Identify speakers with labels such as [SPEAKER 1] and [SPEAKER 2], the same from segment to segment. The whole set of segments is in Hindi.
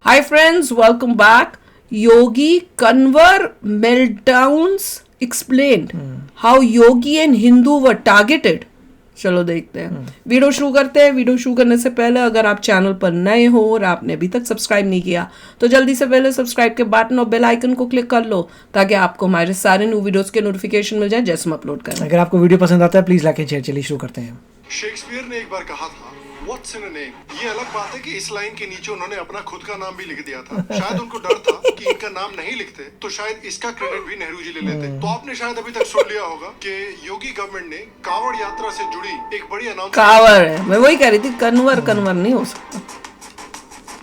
[SPEAKER 1] Hi friends, welcome back. Yogi Kanwar meltdowns explained how Yogi and Hindu were targeted. चलो देखते हैं वीडियो शुरू करते हैं। वीडियो शुरू करने से पहले अगर आप चैनल पर नए हो और आपने अभी तक सब्सक्राइब नहीं किया तो जल्दी से पहले सब्सक्राइब के बटन और बेल आइकन को क्लिक कर लो ताकि आपको हमारे सारे न्यू वीडियोस के नोटिफिकेशन मिल जाए जैसे हम अपलोड करें।
[SPEAKER 2] अगर आपको वीडियो पसंद आता है प्लीज लाइक एंड शेयर। चलिए शुरू करते हैं।
[SPEAKER 3] शेक्सपियर ने एक बार कहा था व्हाट्स इन अ नेम। ये अलग बात है कि इस लाइन के नीचे उन्होंने अपना खुद का नाम भी लिख दिया था। शायद उनको डर था कि इनका नाम नहीं लिखते तो शायद इसका क्रेडिट भी नेहरू जी ले लेते। तो आपने शायद अभी तक सुन लिया होगा कि योगी गवर्नमेंट ने कांवड़ यात्रा से जुड़ी एक बड़ी अनाउंसमेंट
[SPEAKER 1] कांवड़ है, मैं वही कह रही थी, कन्वर नहीं हो सकता,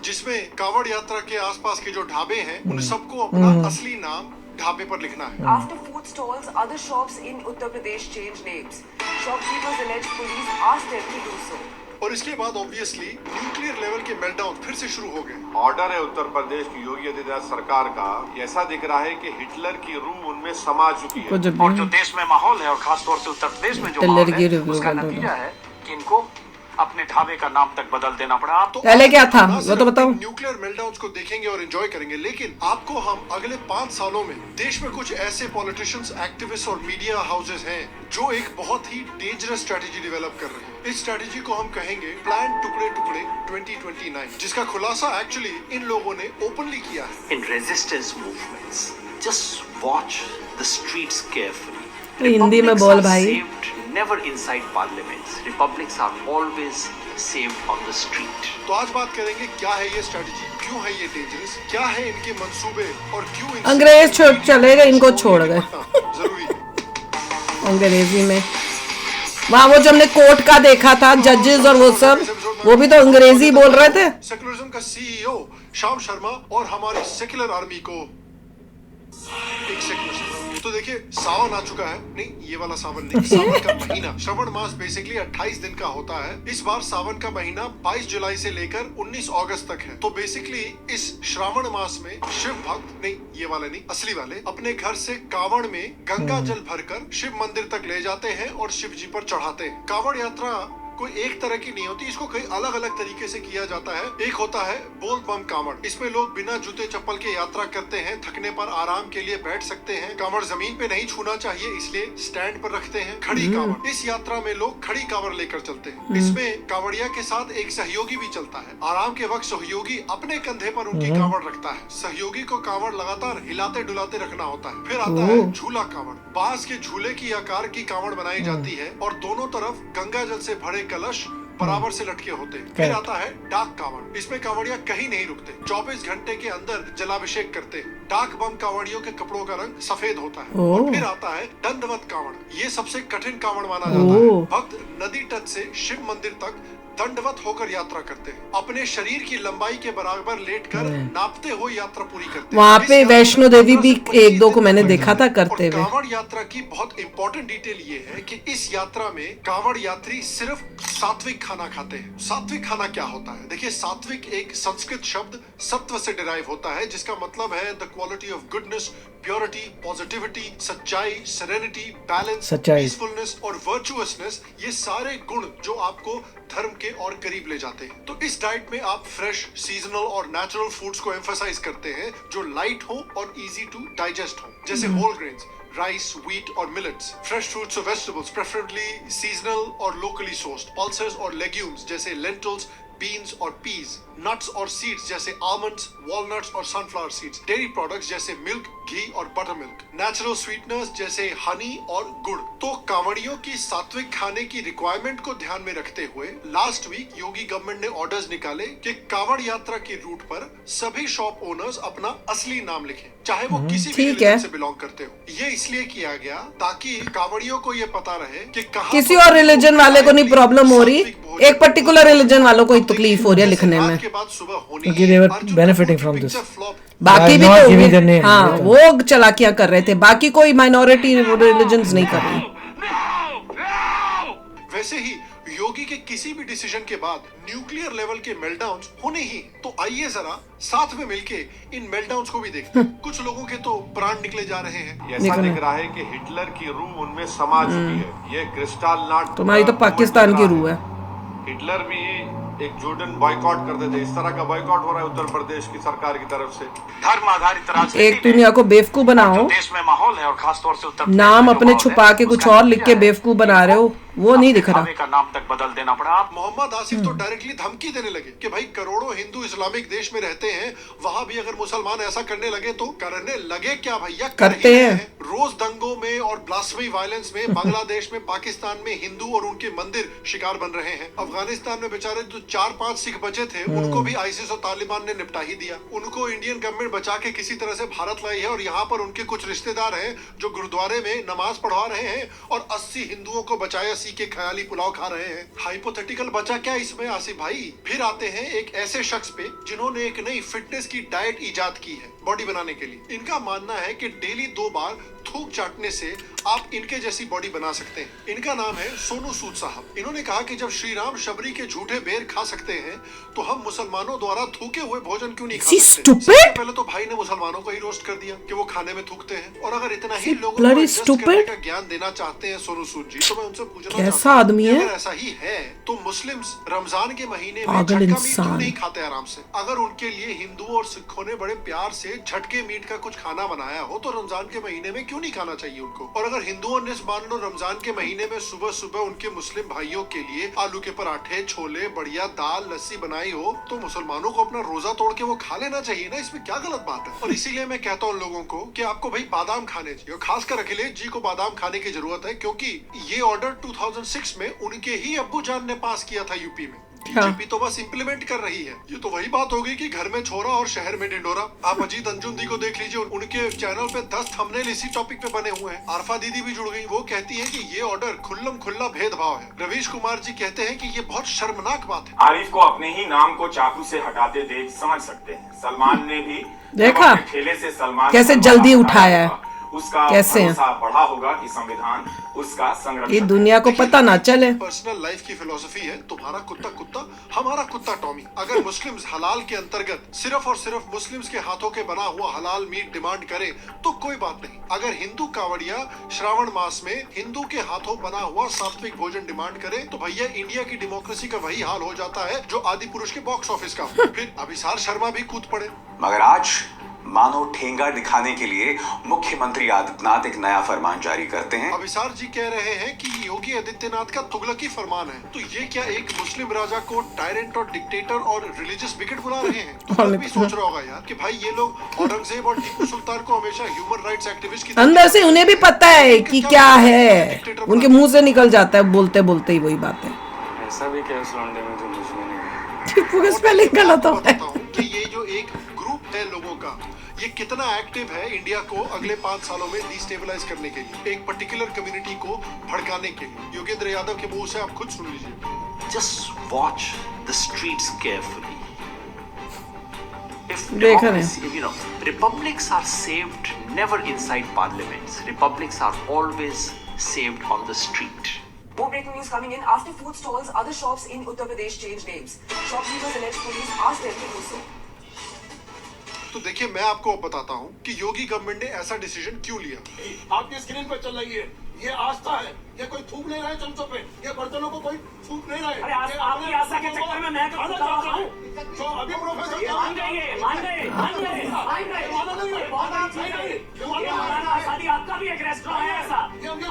[SPEAKER 3] जिसमें कांवड़ यात्रा के आसपास के जो ढाबे हैं उन सबको अपना असली नाम ढाबे पर लिखना है।
[SPEAKER 4] After food stalls, other shops in Uttar Pradesh changed names. Shopkeepers alleged police asked them to do so.
[SPEAKER 3] और इसके बाद ऑब्वियसली न्यूक्लियर लेवल के मेल्टडाउन फिर से शुरू हो गए।
[SPEAKER 5] ऑर्डर है उत्तर प्रदेश की योगी आदित्यनाथ सरकार का। ऐसा दिख रहा है कि हिटलर की रूह उनमें समा चुकी है
[SPEAKER 6] और जो देश में माहौल है और खास तौर से उत्तर प्रदेश में जो माहौल है उसका नतीजा है कि इनको अपने ढाबे का नाम तक बदल देना पड़ा।
[SPEAKER 3] तो
[SPEAKER 1] पहले क्या था वो तो बताओ।
[SPEAKER 3] न्यूक्लियर मेल्टडाउन्स को देखेंगे और एंजॉय करेंगे, लेकिन आपको हम अगले 5 सालों में देश में कुछ ऐसे पॉलिटिशियंस, एक्टिविस्ट और मीडिया हाउसेस हैं जो एक बहुत ही डेंजरस स्ट्रेटेजी डेवलप कर रहे हैं। इस स्ट्रेटेजी को हम कहेंगे प्लान टुकड़े टुकड़े 2029, जिसका खुलासा एक्चुअली इन लोगों ने ओपनली किया है।
[SPEAKER 6] In resistance movements, just watch the streets carefully.
[SPEAKER 1] Hindi में बोल भाई।
[SPEAKER 6] Never inside parliaments. Republics are always saved on the street.
[SPEAKER 3] तो आज बात करेंगे क्या है ये स्ट्रेटेजी, क्यों है ये डेंजरस, क्या है इनके मंसूबे और क्यों
[SPEAKER 1] अंग्रेज चले गए, इनको छोड़ गए
[SPEAKER 3] जरूरी है।
[SPEAKER 1] अंग्रेजी में वहाँ वो जो हमने कोर्ट का देखा था, जजेस और वो सब, वो भी तो अंग्रेजी बोल रहे थे।
[SPEAKER 3] सेकुलरिज्म का सीईओ श्याम शर्मा और हमारी सेकुलर आर्मी को एक सेकुलर। तो देखिए सावन आ चुका है, नहीं ये वाला सावन नहीं, सावन का महीना। श्रवण मास बेसिकली 28 दिन का होता है। इस बार सावन का महीना 22 जुलाई से लेकर 19 अगस्त तक है। तो बेसिकली इस श्रावण मास में शिव भक्त, नहीं ये वाले नहीं, असली वाले अपने घर से कांवड़ में गंगा जल भरकर शिव मंदिर तक ले जाते हैं और शिव जी पर चढ़ाते हैं। कांवड़ यात्रा कोई एक तरह की नहीं होती, इसको कई अलग अलग तरीके से किया जाता है। एक होता है बोल बम कांवड़। इसमें लोग बिना जूते चप्पल के यात्रा करते हैं, थकने पर आराम के लिए बैठ सकते हैं। कांवड़ जमीन पे नहीं छूना चाहिए इसलिए स्टैंड पर रखते हैं। खड़ी कांवड़, इस यात्रा में लोग खड़ी कांवड़ लेकर चलते हैं। इसमें कांवड़िया के साथ एक सहयोगी भी चलता है। आराम के वक्त सहयोगी अपने कंधे पर उनकी कांवड़ रखता है। सहयोगी को कांवड़ लगातार हिलाते डुलाते रखना होता है। फिर आता है झूला कांवड़। बांस के झूले की आकार की कांवड़ बनाई जाती है और दोनों तरफ गंगा जल से भरे कलश बराबर से लटके होते हैं। फिर आता है डाक कांवड़। इसमें कांवड़िया कहीं नहीं रुकते, 24 घंटे के अंदर जलाभिषेक करते हैं। डाक बम कांवड़ियों के कपड़ों का रंग सफेद होता है। और फिर आता है दंडवत कांवड़। ये सबसे कठिन कांवड़ माना जाता है। भक्त नदी तट से शिव मंदिर तक दंडवत होकर यात्रा करते हैं। अपने शरीर की लंबाई के बराबर लेटकर नापते हुए यात्रा पूरी करते हैं।
[SPEAKER 1] वहाँ पे वैष्णो देवी भी एक दो को मैंने देखा था करते हुए।
[SPEAKER 3] कांवड़ यात्रा की बहुत इंपॉर्टेंट डिटेल ये है कि इस यात्रा में कांवड़ यात्री सिर्फ सात्विक खाना खाते हैं। सात्विक खाना क्या होता है? देखिए, सात्विक एक संस्कृत शब्द सत्व से डिराइव होता है, जिसका मतलब है the quality of goodness, purity, positivity, सच्चाई, सेरेनिटी, बैलेंस, पीसफुलनेस और वर्चुअसनेस। ये सारे गुण जो आपको धर्म के और करीब ले जाते हैं। तो इस डाइट में आप फ्रेश, सीजनल और नेचुरल फूड्स को एम्फसाइज करते हैं जो लाइट हो और इजी टू डाइजेस्ट हो, जैसे होल ग्रेन्स, राइस, व्हीट और मिलेट्स, फ्रेश फ्रूट्स और वेजिटेबल्स, प्रेफरेबली सीजनल और लोकली सोर्स्ड, पल्सेस और लेग्यूम्स जैसे लेंटिल्स, बीन्स और पीज, नट्स और सीड्स जैसे आलमंड्स, वॉलनट्स और सनफ्लावर सीड्स, डेयरी प्रोडक्ट्स जैसे मिल्क, घी और बटर मिल्क, नेचुरल स्वीटनर्स जैसे हनी और गुड़। तो कांवड़ियों की सात्विक खाने की रिक्वायरमेंट को ध्यान में रखते हुए लास्ट वीक योगी गवर्नमेंट ने ऑर्डर्स निकाले कि कांवड़ यात्रा की रूट पर सभी शॉप ओनर्स अपना असली नाम लिखें, चाहे वो किसी भी रिलीजन से बिलोंग करते हो। ये इसलिए किया गया ताकि कांवड़ियों को ये पता रहे कि कहां
[SPEAKER 1] किसी और रिलीजन वाले को नहीं प्रॉब्लम हो रही, एक पर्टिकुलर रिलीजन वालों को तकलीफ हो रही है लिखने में।
[SPEAKER 3] के बाद सुबह होनी
[SPEAKER 2] क्योंकि they were benefiting from this.
[SPEAKER 1] बाकी भी तो हाँ
[SPEAKER 2] तो
[SPEAKER 1] वो चलाकियां कर रहे थे, बाकी कोई माइनॉरिटी रिलीजन्स नहीं कर रही।
[SPEAKER 3] वैसे ही योगी के किसी भी डिसीजन के बाद न्यूक्लियर लेवल के मेल्टडाउन्स होने ही। तो आइए जरा साथ में मिलके इन मेल्टडाउन्स को भी देखते हैं। कुछ लोगों के तो प्राण निकले जा रहे हैं।
[SPEAKER 5] ऐसा दिख रहा है कि हिटलर की रूह उनमें समा चुकी है। ये क्रिस्टल नाट
[SPEAKER 1] तुम्हारी तो पाकिस्तान की रूह है।
[SPEAKER 5] हिटलर भी एक जूडन बॉयकॉट करते थे, इस तरह का बॉयकॉट हो रहा है उत्तर प्रदेश की सरकार की तरफ से।
[SPEAKER 6] धर्म आधारित राजनीति
[SPEAKER 1] एक दुनिया को बेवकूफ बनाओ,
[SPEAKER 6] देश में माहौल है और खासतौर से उत्तर प्रदेश
[SPEAKER 1] नाम
[SPEAKER 6] में जो
[SPEAKER 1] अपने
[SPEAKER 6] माहौल
[SPEAKER 1] छुपा
[SPEAKER 6] है,
[SPEAKER 1] के कुछ
[SPEAKER 6] उसका
[SPEAKER 1] और लिख के
[SPEAKER 6] नतीजा है
[SPEAKER 1] बेवकूफ बना रहे हो, वो नहीं दिख रहा।
[SPEAKER 6] दावे का नाम तक बदल देना पड़ा। आप
[SPEAKER 3] मोहम्मद आसिफ तो डायरेक्टली धमकी देने लगे कि भाई करोड़ों हिंदू इस्लामिक देश में रहते हैं, वहां भी अगर मुसलमान ऐसा करने लगे तो करने लगे क्या भैया, कर
[SPEAKER 1] करते
[SPEAKER 3] ही रहे
[SPEAKER 1] हैं।
[SPEAKER 3] रोज दंगों में और ब्लास्फेमी वायलेंस में बांग्लादेश में, पाकिस्तान में हिंदू और उनके मंदिर शिकार बन रहे हैं। अफगानिस्तान में बेचारे जो 4-5 सिख बचे थे उनको भी आईसिस और तालिबान ने निपटा ही दिया। उनको इंडियन गवर्नमेंट बचा के किसी तरह से भारत लाई है और यहाँ पर उनके कुछ रिश्तेदार हैं जो गुरुद्वारे में नमाज पढ़वा रहे हैं और 80 हिंदुओं को बचाया सी के ख्याली पुलाव खा रहे हैं। हाइपोथेटिकल बचा क्या इसमें आसिफ भाई? फिर आते हैं एक ऐसे शख्स पे जिन्होंने एक नई फिटनेस की डाइट इजाद की है बॉडी बनाने के लिए। इनका मानना है कि डेली 2 बार थूक चाटने से आप इनके जैसी बॉडी बना सकते हैं। इनका नाम है सोनू सूद साहब। इन्होंने कहा कि जब श्री राम शबरी के झूठे बेर खा सकते हैं तो हम मुसलमानों द्वारा थूके हुए भोजन क्यों नहीं खा
[SPEAKER 1] Is he
[SPEAKER 3] सकते?
[SPEAKER 1] stupid?
[SPEAKER 3] सबसे पहले तो भाई ने मुसलमानों को ही रोस्ट कर दिया कि वो खाने में थूकते हैं, और अगर इतना ही लोगों को
[SPEAKER 1] bloody
[SPEAKER 3] adjust
[SPEAKER 1] stupid?
[SPEAKER 3] करने का ज्ञान देना चाहते हैं सोनू सूद जी, तो मैं उनसे पूछना
[SPEAKER 1] कैसा
[SPEAKER 3] चाहता हूं
[SPEAKER 1] आदमी
[SPEAKER 3] कि
[SPEAKER 1] है?
[SPEAKER 3] अगर ऐसा ही है तो मुस्लिम्स रमजान के महीने में
[SPEAKER 1] पागल
[SPEAKER 3] झटका मीट
[SPEAKER 1] इंसान।
[SPEAKER 3] क्यों नहीं खाते आराम से? अगर उनके लिए हिंदुओं और सिखों ने बड़े प्यार से झटके मीट का कुछ खाना बनाया हो तो रमजान के महीने में क्यों नहीं खाना चाहिए उनको? और अगर हिंदुओं ने मान लो रमजान के महीने में सुबह सुबह उनके मुस्लिम भाइयों के लिए आलू के पराठे, छोले, बढ़िया दाल, लस्सी बनाई हो तो मुसलमानों को अपना रोजा तोड़ के वो खा लेना चाहिए ना। इसमें क्या गलत बात है? और इसीलिए मैं कहता हूँ लोगों को कि आपको भाई बादाम खाने चाहिए, और खासकर अखिलेश जी को बादाम खाने की जरूरत है, क्योंकि ये ऑर्डर 2006 में उनके ही अब्बू जान ने पास किया था यूपी में। बीजेपी तो बस इम्प्लीमेंट कर रही है। ये तो वही बात हो गई कि घर में छोरा और शहर में ढिंडोरा। आप अजीत अंजुम को देख लीजिए, उनके चैनल पे 10 थंबनेल इसी टॉपिक पे बने हुए हैं। आरफा दीदी भी जुड़ गई, वो कहती है कि ये ऑर्डर खुल्लम खुल्ला भेदभाव है। रवीश कुमार जी कहते हैं कि ये बहुत शर्मनाक बात है।
[SPEAKER 7] आरिफ को अपने ही नाम को चाकू से हटाते देख समझ सकते हैं। सलमान ने भी
[SPEAKER 1] देखा
[SPEAKER 7] अपने ठेले से सलमान
[SPEAKER 1] कैसे
[SPEAKER 7] को
[SPEAKER 1] जल्दी
[SPEAKER 7] हटाया
[SPEAKER 1] उठाया है।
[SPEAKER 7] होगा। उसका
[SPEAKER 1] कैसे हैं?
[SPEAKER 7] भरोसा बढ़ा होगा कि संविधान उसका संरक्षण
[SPEAKER 1] ये दुनिया को पता ना चले।
[SPEAKER 3] पर्सनल लाइफ की फिलोसफी है, तुम्हारा कुत्ता कुत्ता, हमारा कुत्ता टॉमी। अगर मुस्लिम्स हलाल के अंतर्गत सिर्फ और सिर्फ मुस्लिम्स के हाथों के बना हुआ हलाल मीट डिमांड करे तो कोई बात नहीं। अगर हिंदू कावड़िया श्रावण मास में हिंदू के हाथों बना हुआ सात्विक भोजन डिमांड करे तो भैया इंडिया की डेमोक्रेसी का वही हाल हो जाता है जो आदि पुरुष के बॉक्स ऑफिस का। फिर अभिसार शर्मा भी कूद पड़े।
[SPEAKER 8] मगर आज मानो ठेंगा दिखाने के लिए मुख्यमंत्री आदित्यनाथ एक नया फरमान जारी करते हैं।
[SPEAKER 3] अभिसार जी कह रहे हैं कि योगी आदित्यनाथ का तुगलकी फरमान है। तो ये क्या एक मुस्लिम राजा को टायरेंट और डिक्टेटर और रिलीजियस बिगट बुला रहे हैं? तो कोई भी सोच रहा होगा यार कि भाई ये लोग औरंगजेब और टीपू सुल्तान को हमेशा ह्यूमन राइट्स एक्टिविस्ट की
[SPEAKER 1] अंदर से उन्हें भी पता है कि क्या है, उनके मुंह से निकल जाता है बोलते बोलते ही वही बात है।
[SPEAKER 6] ऐसा भी क्या उस लौंडे में जो मुझ में नहीं है।
[SPEAKER 1] इस पहले गलत होता है।
[SPEAKER 3] बताता हूं कि ये जो एक ग्रुप है लोगों का, ये कितना एक्टिव है इंडिया को अगले 5 सालों में डिस्टेबलाइज करने के लिए, एक पर्टिकुलर कम्युनिटी को भड़काने के लिए। योगेंद्र यादव के मुंह से आप खुद सुन लीजिए।
[SPEAKER 9] Just watch the streets carefully. If
[SPEAKER 1] देख रहे हैं।
[SPEAKER 9] democracy, you know, republics are saved never inside parliaments. Republics are always saved on the street.
[SPEAKER 4] More breaking news coming in. After food stalls, other shops in Uttar Pradesh changed names. Shopkeepers allege police asked them to do so.
[SPEAKER 3] तो देखिए मैं आपको अब बताता हूँ कि योगी गवर्नमेंट ने ऐसा डिसीजन क्यों लिया।
[SPEAKER 10] आपकी स्क्रीन पर चल रही है, ये आस्था है, ये कोई थूक नहीं रहा है चमचों पे, ये बर्तनों को कोई थूक नहीं रहा है।
[SPEAKER 6] अरे आपकी आस्था के चक्कर में मैं क्यों थूक रहा हूं?
[SPEAKER 10] जो अभी प्रोफेसर
[SPEAKER 6] मान गए शादी आपका भी एक रेस्टोरेंट है ऐसा,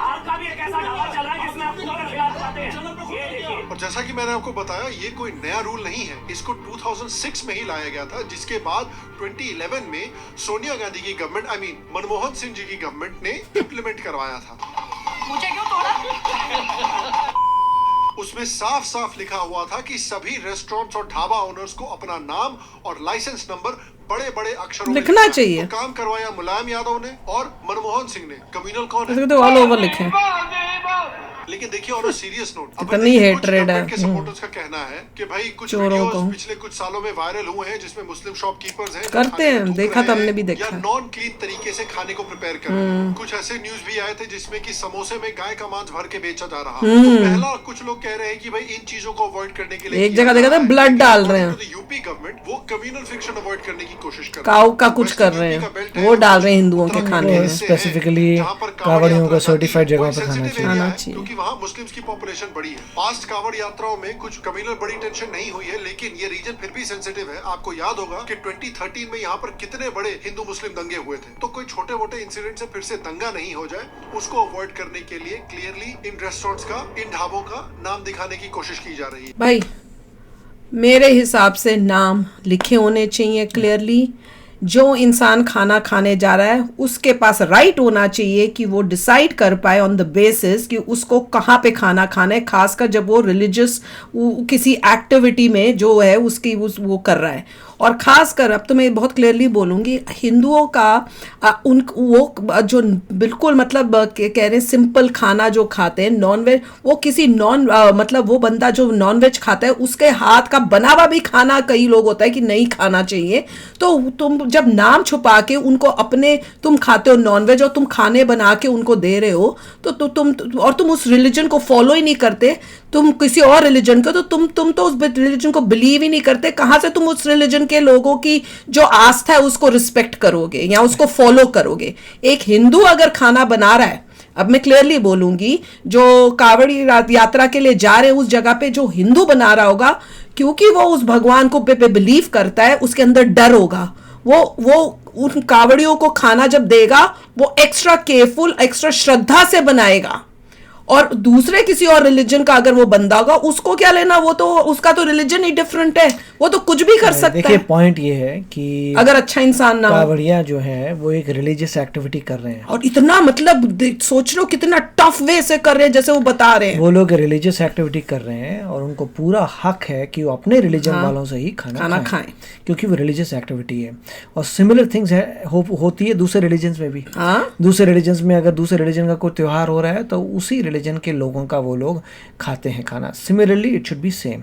[SPEAKER 6] आपका भी एक ऐसा ढाबा चल रहा है जिसमें आप पूरा खिला खाते हैं। ये देखिए।
[SPEAKER 3] और जैसा कि मैंने आपको बताया ये कोई नया रूल नहीं है, इसको 2006 में ही लाया गया था, जिसके बाद 2011 में सोनिया गांधी की गवर्नमेंट मनमोहन सिंह जी की गवर्नमेंट ने इम्प्लीमेंट करवाया था।
[SPEAKER 4] मुझे क्यों तोड़ा?
[SPEAKER 3] उसमें साफ साफ लिखा हुआ था कि सभी रेस्टोरेंट्स और ढाबा ओनर्स को अपना नाम और लाइसेंस नंबर बड़े बड़े अक्षरों में
[SPEAKER 1] लिखना चाहिए।
[SPEAKER 3] तो काम करवाया मुलायम यादव ने और मनमोहन सिंह ने। कम्युनल कौन है?
[SPEAKER 1] इसको तो ऑल ओवर लिखे।
[SPEAKER 3] लेकिन देखिए ऑन अ सीरियस नोट,
[SPEAKER 1] कितनी हेट्रेड है।
[SPEAKER 3] के सपोर्टर्स का कहना है कि भाई कुछ वीडियोस पिछले कुछ सालों में वायरल हुए हैं जिसमें मुस्लिम शॉपकीपर्स हैं
[SPEAKER 1] करते हैं, देखा तो हमने भी देखा।
[SPEAKER 3] या नॉन क्लीन तरीके से खाने को प्रिपेयर कर रहे हैं। कुछ ऐसे न्यूज भी आए थे जिसमें कि समोसे में गाय का मांस भर के बेचा जा रहा। तो पहला कुछ लोग कह रहे हैं कि भाई इन चीजों को अवॉइड करने के लिए
[SPEAKER 1] एक जगह देखा था ब्लड डाल रहे हैं।
[SPEAKER 3] यूपी गवर्नमेंट वो कम्युनल फिक्शन अवॉइड करने की कोशिश कर
[SPEAKER 1] काऊ का कुछ कर रहे हैं, वो डाल रहे हैं हिंदुओं के खाने में।
[SPEAKER 2] स्पेसिफिकली कावड़ियों को सर्टिफाइड जगहों पर खाना चाहिए।
[SPEAKER 1] खाना चाहिए।
[SPEAKER 3] क्योंकि वहाँ मुस्लिम्स की पॉपुलेशन बढ़ी है। पास्ट कावड़ यात्राओं में कुछ कम्युनल बड़ी टेंशन नहीं हुई है, लेकिन ये रीजन फिर भी सेंसिटिव है। आपको याद होगा कि 2013 में यहाँ पर कितने बड़े हिंदू मुस्लिम दंगे हुए थे। तो कोई छोटे मोटे इंसिडेंट से फिर से दंगा नहीं हो जाए, उसको अवॉइड करने के लिए क्लियरली इन रेस्टोरेंट्स का, इन ढाबों का नाम दिखाने की कोशिश की जा रही है।
[SPEAKER 1] भाई मेरे हिसाब से नाम लिखे होने चाहिए क्लियरली। जो इंसान खाना खाने जा रहा है उसके पास राइट होना चाहिए कि वो डिसाइड कर पाए ऑन द बेसिस कि उसको कहाँ पे खाना खाना है, खासकर जब वो रिलीजियस किसी एक्टिविटी में जो है उसकी वो कर रहा है। और खासकर अब तो मैं बहुत क्लियरली बोलूँगी, हिंदुओं का वो जो बिल्कुल मतलब कह रहे हैं सिंपल खाना जो खाते हैं नॉन वेज, वो किसी मतलब वो बंदा जो नॉन वेज खाता है उसके हाथ का बना हुआ भी खाना कई लोग होता है कि नहीं खाना चाहिए। तो तुम जब नाम छुपा के उनको अपने, तुम खाते हो नॉन वेज और तुम खाने बना के उनको दे रहे हो, तो तुम उस रिलीजन को फॉलो ही नहीं करते, तुम किसी और रिलीजन को, तो तुम तो उस रिलीजन को बिलीव ही नहीं करते। कहाँ से तुम उस रिलीजन के लोगों की जो आस्था है उसको रिस्पेक्ट करोगे या उसको फॉलो करोगे? एक हिंदू अगर खाना बना रहा है, अब मैं क्लियरली बोलूंगी, जो कावड़ी यात्रा के लिए जा रहे हैं उस जगह पे जो हिंदू बना रहा होगा, क्योंकि वो उस भगवान को पे बिलीव करता है, उसके अंदर डर होगा। वो उन कावड़ियों को खाना जब देगा वो एक्स्ट्रा केयरफुल, एक्स्ट्रा श्रद्धा से बनाएगा। और दूसरे किसी और रिलीजन का अगर वो बंदा होगा, उसको क्या लेना, वो तो उसका तो रिलीजन ही डिफरेंट है, वो तो कुछ भी कर सकता है।
[SPEAKER 2] देखिए पॉइंट ये है कि
[SPEAKER 1] अगर अच्छा इंसान ना हो,
[SPEAKER 2] कावड़िया जो है वो एक रिलीजियस एक्टिविटी कर रहे हैं,
[SPEAKER 1] और इतना मतलब सोच लो कितना टफ वे से कर रहे हैं, जैसे वो बता रहे हैं
[SPEAKER 2] वो लोग रिलीजियस एक्टिविटी कर रहे हैं और उनको पूरा हक है कि वो अपने रिलीजन वालों से ही खाना खाएं, क्योंकि वो रिलीजियस एक्टिविटी है। और सिमिलर थिंग्स होती है दूसरे रिलीजन्स में भी। दूसरे रिलीजन्स में अगर दूसरे रिलीजन का कोई त्योहार हो रहा है तो उसी रिलीजन के लोगों का वो लोग खाते हैं खाना। Similarly it should be same,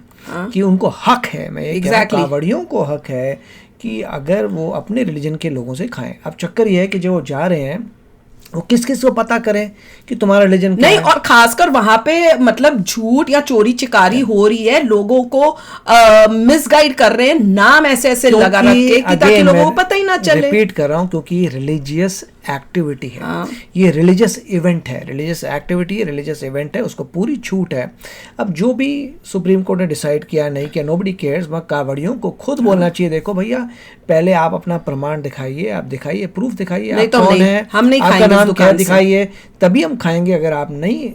[SPEAKER 2] कि उनको हक है, मैं ये कावड़ियों को हक है कि अगर वो अपने रिलीजन के लोगों से खाएं। अब चक्कर ये है कि जो जा रहे हैं वो किस किस को पता करें कि तुम्हारा रिलीजन क्या
[SPEAKER 1] नहीं
[SPEAKER 2] है?
[SPEAKER 1] और खासकर वहां पे मतलब झूठ या चोरी चिकारी हो रही है, लोगों को मिसगाइड कर रहे हैं, नाम ऐसे ऐसे लगा रख के कि ताकि लोगों को पता ही ना चले।
[SPEAKER 2] रिपीट कर रहा हूँ क्योंकि रिलीजियस एक्टिविटी है, ये रिलीजियस इवेंट है, रिलीजियस एक्टिविटी है, रिलीजियस इवेंट है, उसको पूरी छूट है। अब जो भी सुप्रीम कोर्ट ने डिसाइड किया नहीं किया, नोबडी केयर्स। वहाँ कावड़ियों को खुद बोलना चाहिए, देखो भैया पहले आप अपना प्रमाण दिखाइए, आप दिखाइए, प्रूफ दिखाइए, आप कौन है,
[SPEAKER 1] हम नहीं
[SPEAKER 2] आपका नाम क्या दिखाइए, तभी हम खाएंगे। अगर आप नहीं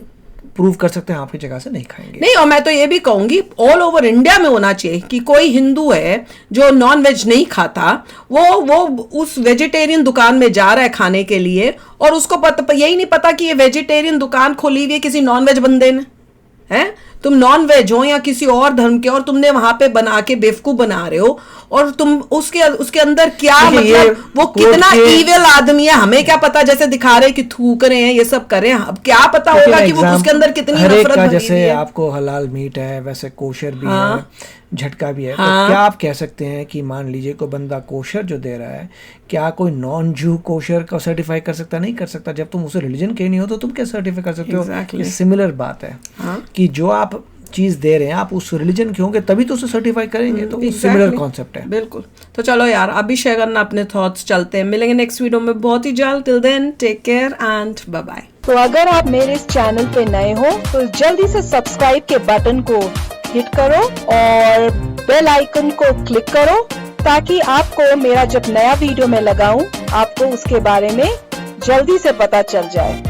[SPEAKER 2] प्रूव कर सकते हैं आपकी जगह से नहीं खाएंगे।
[SPEAKER 1] नहीं, और मैं तो ये भी कहूंगी ऑल ओवर इंडिया में होना चाहिए कि कोई हिंदू है जो नॉन वेज नहीं खाता, वो उस वेजिटेरियन दुकान में जा रहा है खाने के लिए और उसको यही नहीं पता कि ये वेजिटेरियन दुकान खोली हुई है किसी नॉन वेज बंदे ने, है। तुम नॉन वेज हो या किसी और धर्म के और तुमने वहां पे बना के बेवकूफ बना रहे हो, और तुम उसके अंदर क्या मतलब वो कितना इविल आदमी है हमें क्या पता, जैसे दिखा रहे हैं कि थूक रहे हैं, ये सब कर रहे हैं, अब क्या पता होगा कि वो उसके अंदर कितनी नफरत भरी
[SPEAKER 2] जैसे
[SPEAKER 1] है।
[SPEAKER 2] आपको हलाल मीट है वैसे कोशर भी है, झटका भी है। तो क्या आप कह सकते हैं कि मान लीजिए कोई बंदा कोशर जो दे रहा है, क्या कोई नॉन जू कोशर को सर्टिफाई कर सकता? नहीं कर सकता। जब तुम उसे रिलीजन के नहीं हो तो तुम क्या सर्टिफाई कर सकते हो? ये सिमिलर बात है कि जो आप चीज दे रहे हैं आप उस रिलीजन के होंगे तभी तो उसे सर्टिफाई करेंगे। तो सिमिलर कॉन्सेप्ट है।
[SPEAKER 1] बिल्कुल। तो चलो यार, अभी शेयर करना अपने थॉट्स, चलते हैं, मिलेंगे नेक्स्ट वीडियो में बहुत ही जल्द। Till then take care and bye bye.
[SPEAKER 11] तो अगर आप मेरे इस चैनल पे नए हो तो जल्दी से सब्सक्राइब के बटन को हिट करो और बेल आइकन को क्लिक करो, ताकि आपको मेरा जब नया वीडियो मैं लगाऊं आपको उसके बारे में जल्दी से पता चल जाए।